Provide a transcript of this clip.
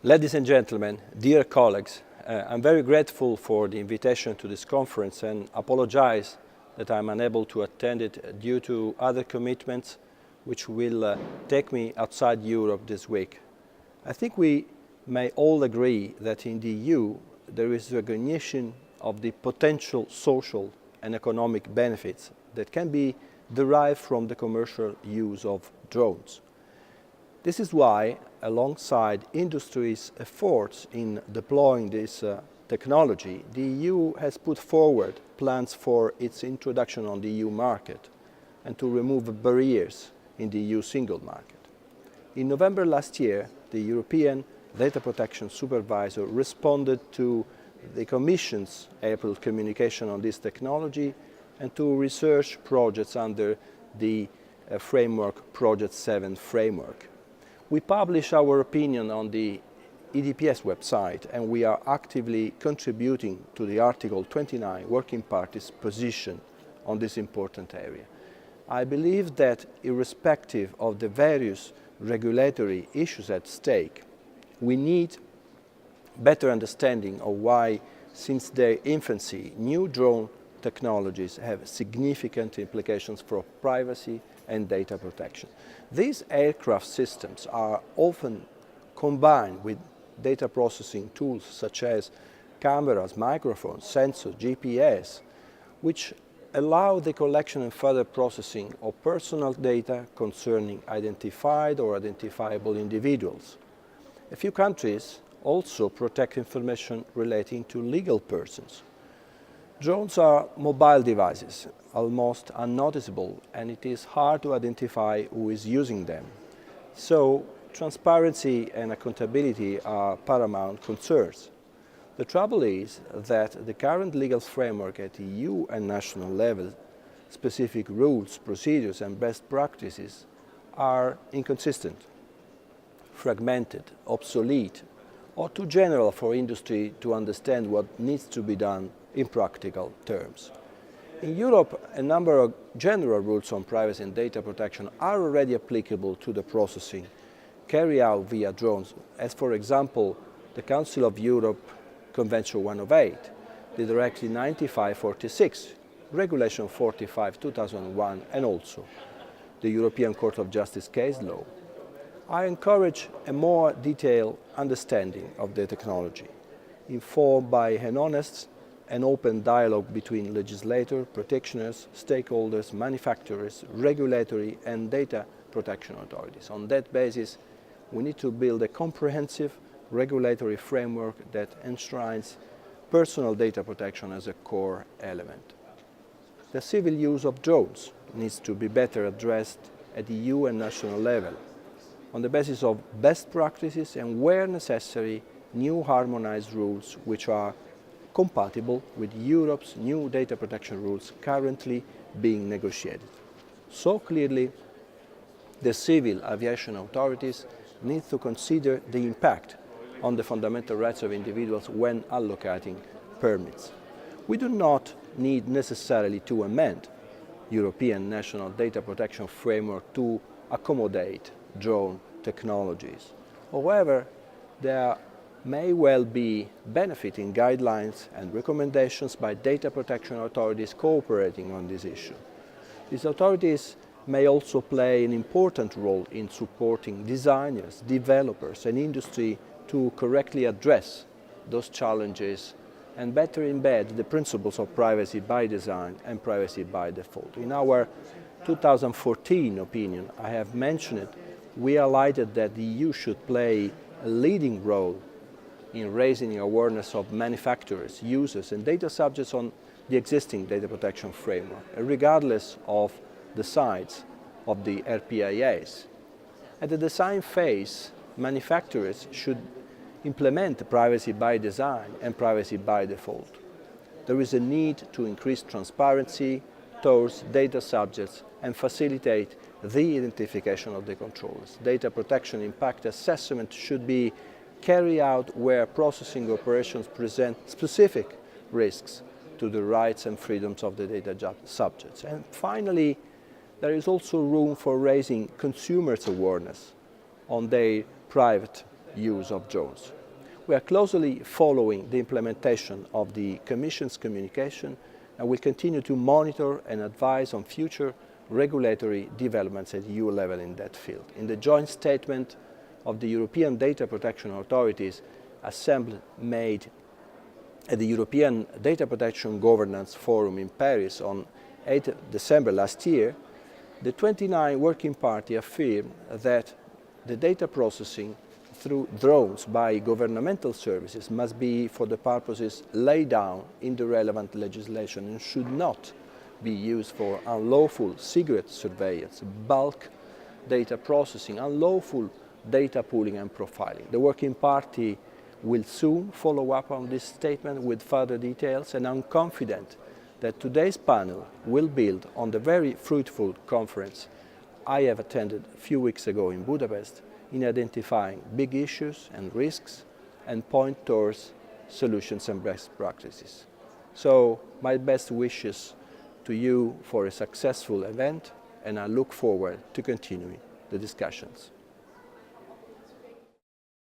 Ladies and gentlemen, dear colleagues, I'm very grateful for the invitation to this conference and apologize that I'm unable to attend it due to other commitments which will take me outside Europe this week. I think we may all agree that in the EU there is recognition of the potential social and economic benefits that can be derived from the commercial use of drones. This is why, alongside industry's efforts in deploying this technology, the EU has put forward plans for its introduction on the EU market and to remove barriers in the EU single market. In November last year, the European Data Protection Supervisor responded to the Commission's April communication on this technology and to research projects under the framework Project 7 framework. We publish our opinion on the EDPS website and we are actively contributing to the Article 29 Working Party's position on this important area. I believe that irrespective of the various regulatory issues at stake, we need better understanding of why, since their infancy, new drone technologies have significant implications for privacy and data protection. These aircraft systems are often combined with data processing tools such as cameras, microphones, sensors, GPS, which allow the collection and further processing of personal data concerning identified or identifiable individuals. A few countries also protect information relating to legal persons. Drones are mobile devices, almost unnoticeable, and it is hard to identify who is using them. So, transparency and accountability are paramount concerns. The trouble is that the current legal framework at EU and national level, specific rules, procedures and best practices are inconsistent, fragmented, obsolete, or too general for industry to understand what needs to be done in practical terms. In Europe, a number of general rules on privacy and data protection are already applicable to the processing carried out via drones, as for example the Council of Europe Convention 108, the Directive 95/46, Regulation 45/2001 and also the European Court of Justice case law. I encourage a more detailed understanding of the technology, informed by an honest and open dialogue between legislators, practitioners, stakeholders, manufacturers, regulatory and data protection authorities. On that basis, we need to build a comprehensive regulatory framework that enshrines personal data protection as a core element. The civil use of drones needs to be better addressed at EU and national level, on the basis of best practices and, where necessary, new harmonized rules which are compatible with Europe's new data protection rules currently being negotiated. So clearly, the civil aviation authorities need to consider the impact on the fundamental rights of individuals when allocating permits. We do not need necessarily to amend European national data protection framework to accommodate drone technologies. However, there may well be benefiting guidelines and recommendations by data protection authorities cooperating on this issue. These authorities may also play an important role in supporting designers, developers and industry to correctly address those challenges and better embed the principles of privacy by design and privacy by default. In our 2014 opinion, I have mentioned it, we highlighted that the EU should play a leading role in raising awareness of manufacturers, users and data subjects on the existing data protection framework, regardless of the size of the RPIAs. At the design phase, manufacturers should implement privacy by design and privacy by default. There is a need to increase transparency towards data subjects and facilitate the identification of the controllers. Data protection impact assessment should be carried out where processing operations present specific risks to the rights and freedoms of the data subjects. And finally, there is also room for raising consumers' awareness on their private use of drones. We are closely following the implementation of the Commission's communication and will continue to monitor and advise on future regulatory developments at EU level in that field. In the joint statement of the European Data Protection Authorities Assembly made at the European Data Protection Governance Forum in Paris on 8 December last year, the 29 Working Party affirmed that the data processing through drones by governmental services must be for the purposes laid down in the relevant legislation and should not be used for unlawful cigarette surveillance, bulk data processing, unlawful data pooling and profiling. The Working Party will soon follow up on this statement with further details, and I'm confident that today's panel will build on the very fruitful conference I have attended a few weeks ago in Budapest in identifying big issues and risks and point towards solutions and best practices. So my best wishes to you for a successful event, and I look forward to continuing the discussions.